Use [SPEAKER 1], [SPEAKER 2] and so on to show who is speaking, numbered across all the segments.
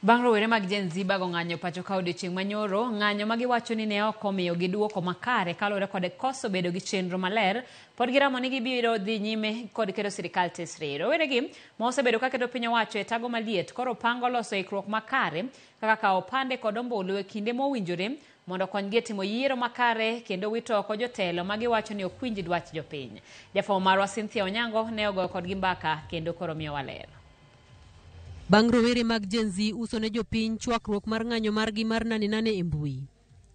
[SPEAKER 1] Bang' rowere mag Gen Z bago ng'anyo pacho ka odiochieng' manyoro, ng'anyo magiwacho ni ne ok omiyo giduoko makare kalore kod koso bedo gi chenro maler, pod giramo ni gibiro dhi nyime kod keto sirikal tesre. Roweregi ma osebedo ka keto piny owacho e tago maliet koro pango loso ikruok makare kaka kawo opande kod ombulu e kinde mowinjore mondo konygi e timo yiero makare kendo wito oko jotelo magiwacho ni ok winj dwach jopiny. Jafwambo marwa Cynthia Onyango ne ogoyo kodgi mbaka kendo koro miyowa ler.
[SPEAKER 2] Bang' rowere mag Gen Z uso ne jopiny chwakruok mar ng'anyo margi mar nane e mbui.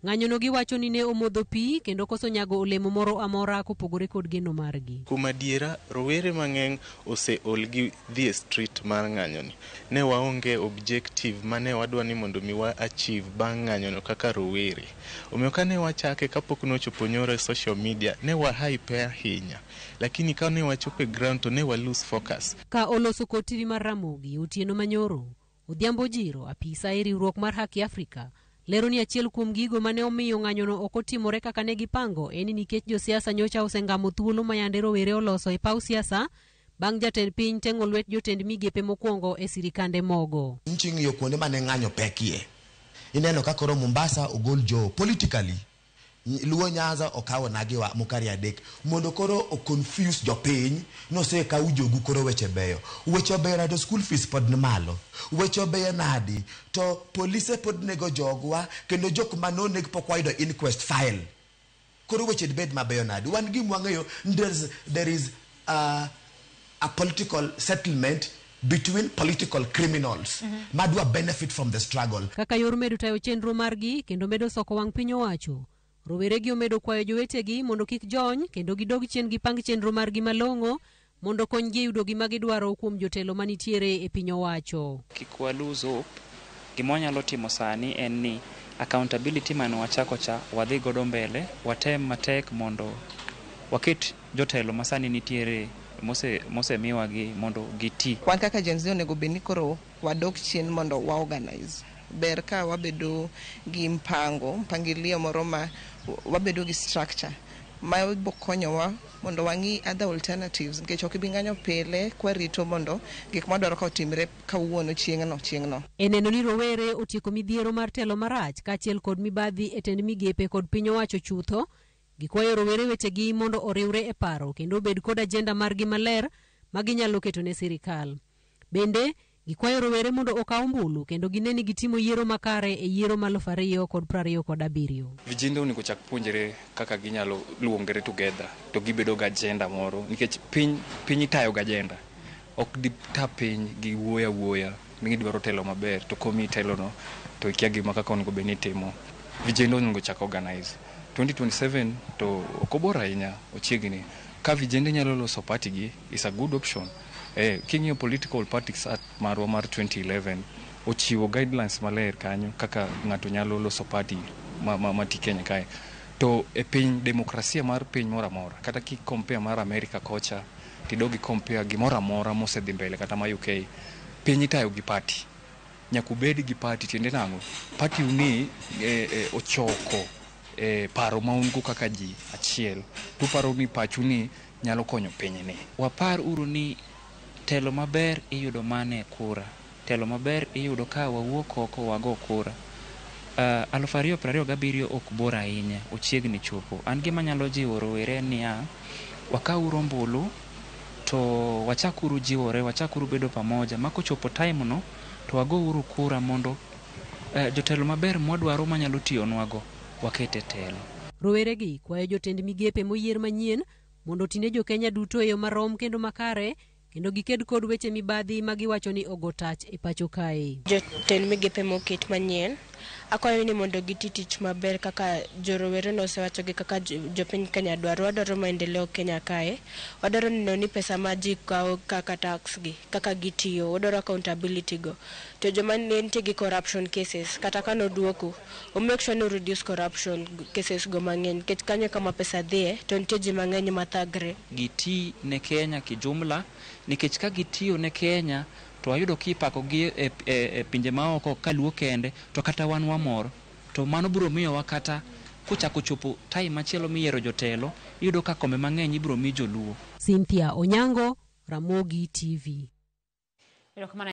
[SPEAKER 2] Ng'anyono giwacho ni ne omodho pi kendo koso nyago olemo moro amora kopogore kod geno margi.
[SPEAKER 3] Kuom adiera, rowere mang'eny oseol gi dhi e street mar ng'anyoni. Ne waonge objective mane wadwa ni mondo mi wa achieve bang' ng'anyono kaka rowere. Omiyo kane wachake kapok nochopo nyoro e social media, ne wa hype ahinya. Lakini ka ne wachopo e ground to ne wa lose focus.
[SPEAKER 2] Ka oloso kotiri mar Ramogi otieno manyoro, Odhiambo Jiro, apisa e riwruok mar Haki Afrika, lero ni achiel kuom gigo mane omiyo ng'anyono ok otimore kaka ne gipango en nikech josiasa nyocha osengamo thuolo ma yande rowere oloso e paw siasa bang' jatend piny teng'o lwet jotend migepe mokwongo e sirikande mogo.
[SPEAKER 4] Ng'iyo kuonde mane ng'anyo pekie. Ineno ka koro Mombasa ogol jo politically. Luo Nyanza okawo nagi wa mokari adek mondo koro o confuse jopiny no se ka ujogu koro weche beyo to school fees pod malo weche beyo nadi to police pod nego jogwa kendo jok manone pokwaido inquest file koro weche bed mabeyo nadi wan gi mwang'eyo there is a political settlement between political criminals madwa benefit from the struggle.
[SPEAKER 2] Kaka yor medo tayo chenro margi kendo medo soko wang' piny owacho, roweregi omedo kwayo jowetegi mondo kik jony kendo gidog chien gipang chenro margi malong'o mondo konygi yudo gima gidwaro kuom jotelo manitiere e piny owacho.
[SPEAKER 5] Kik walose hope. Gima wanyalo timo sani en ni accountability mane wachako cha wadhi godo mbele, watem matek mondo waket jotelo masani nitiere mosemiwa gi mondo giti.
[SPEAKER 6] Kwan kaka Gen Z onego bedni koro wadok chien mondo wa organize. Ber ka wabedo gi mpangilio moro ma wabedo gi structure ma ibo konyowa mondo wang'i other alternatives nikech ok ibing'anyo pile kwa rito mondo gik madwaro ka otimre kawuono chieng'no.
[SPEAKER 2] E neno ni rowere otieko midhiero mar telo marach kaachiel kod mibadhi e tend migepe kod piny owacho chutho, gikwayo rowere wetegi mondo oriwre e paro kendo bed kod ajenda margi maler ma ginyalo keto ne sirikal. Bende gikwayo rowere mondo okaw ombulu kendo gine ni gitimo yiero makare e yiero ma 2027.
[SPEAKER 5] Vijende onego chak puonjre kaka ginyalo luongre together to gibedo ga agenda moro nikech piny tayo ga agenda. Ok di ta piny gi wuoya ni dwaro telo maber to komi telo no to ikia gima kaka onego beni timo. Vijende onego chak organize 2027 to okobora ahinya ochiegni. Ka vijende nyalo loso party gi is a good option. King'iyo political parties at marwa mar 2011 ochiwo guidelines maler kanyo kaka ng'ato nyalo loso party mati Kenya kae. To e piny demokrasia mar piny mora mora kata ki compare mar America kocha tidogi compare gimora mora mosedhi mbele kata ma UK piny itayo gi party. Nyakubed gi party tiende nango party uni ochoko paro maungo kaka ji achiel tu paro ni pachuni nyalo konyo pinyni.
[SPEAKER 7] Wapar uru ni telo maber iyudo mane kura. Telo maber iyudo ka wawuok oko wago kura. 2027 ok bor ahinya, ochiegni chopo. An gima nyalo jiwo rowere niya, wakauru ombulu to wachakuru jiwore, wachakuru bedo pamoja. Mako chopo time no to wago uru kura mondo jotelo maber mwadwaro manyalo tiyonwago wakete telo.
[SPEAKER 2] Roweregi kwayo jotend migepe moyier manyien mondo tine jo Kenya duto e yo marom kendo makare kendo giked kod weche mibadhi magiwacho ni ogo tach e pacho kae.
[SPEAKER 8] Jotend migepe moket manyien akwayo ni mondo giti tich maber kaka jorowere no osewacho gi kaka jopiny Kenya wadwaro maendeleo Kenya kae. Wadwaro neno ni pesa ma ji kawo kaka tax gi kaka gitiyo, wadwaro accountability go. To joma nitie gi corruption cases kata kano duoko o make sure no reduce corruption cases go mang'eny nikech kanyo kama pesa dhie to nitie ji mang'eny mathagre.
[SPEAKER 7] Giti ne Kenya kijumla nikech ka gitiyo ne Kenya to ayudo kipako gi e pinje maoko kaluo kende to kata wan wamor to mano biro miyo wakata kuchako chopo time machielo miyiero jotelo iyudo ka kombe mang'eny ibiro mi joluo.
[SPEAKER 2] Cynthia Onyango, Ramogi TV.